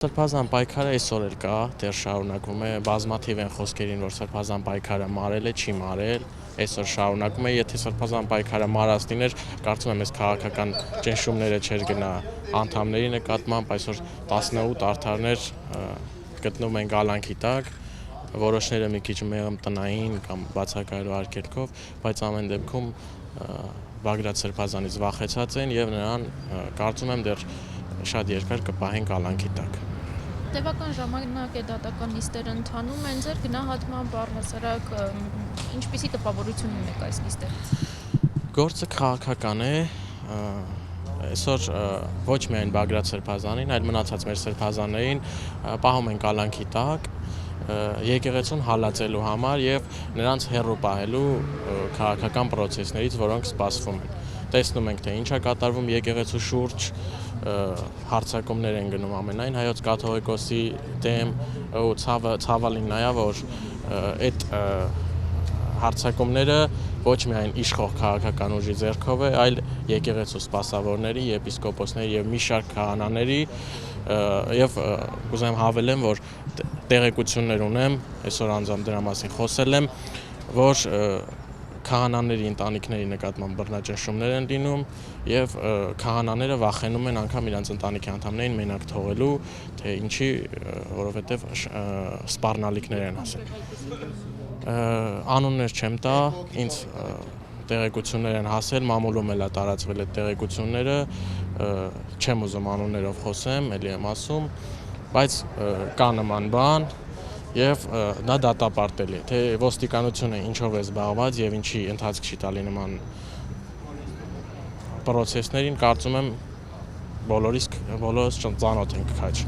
Սրբազան պայքարը այսօր էլ կա, դեռ շարունակվում է, բազմաթիվ են խոսքերին, որ սրբազան պայքարը մարել է, չի մարել, այսօր շարունակվում է, եթե սրբազան պայքարը մարած լիներ, կարծում եմ այս քաղաքական ճնշումները չէր գնա անդամների նկատմամբ, այսօր 18 արդարներ գտնվում են գալանքի տակ, որոշները մի քիչ մեղմտնային կամ բացակայելու արգելքով, բայց ամեն դեպքում Բագրատ Սրբազանից վախեցած են եւ նրան կարծում եմ դեռ շատ երկար կպահեն կալանքի տակ։ Տևական ժամանակ է դատական նիստերը ընթանում են, ձեր գնահատմամբ առհասարակ ինչպիսի տպավորություն ունեք այս նիստերից։ Գործը քաղաքական է, այսօր ոչ միայն Բագրատ Սրբազանին, այլ մնացած մեր սրբազաններին պահում են կալանքի տակ եկեղեցուն հալածելու համար եւ նրանց հեռու պահելու քաղաքական process-ներից, որոնք սպասվում են։ Տեսնում ենք, թե ինչ է կատարվում եկեղեցու շուրջ, հարցակումներ են գնում ամենայն հայոց կաթողիկոսի դեմ ու ցավալին նայա, որ այդ հարցակումները ոչ միայն իշխող քաղաքական ուժի ձեռքով է, այլ եկեղեցու սպասավորների, եպիսկոպոսների եւ մի շարք քահանաների եւ կուզեմ հավելեմ, որ տեղեկություններ ունեմ, այսօր անձամբ դրա մասին խոսել եմ, որ քահանաների ընտանիքների նկատմամբ բռնաճնշումներ են լինում եւ քահանաները վախենում են անգամ իրենց ընտանիքի անդամներին մենակ թողելու, թե ինչի, որովհետեւ սպառնալիքներ են ասել։ Անուններ չեմ տա, ինձ տեղեկություններ են հասել, մամուլում էլ է տարածվել այդ տեղեկությունները, չեմ ուզում անուններով խոսեմ, ելի եմ ասում, բայց կա նման բան եւ դա դատապարտելի է, թե ոստիկանությունը ինչով է զբաղված եւ ինչի ընթացք չի տալի նման process-ներին, կարծում եմ բոլորս ծանոթ ենք քաջ։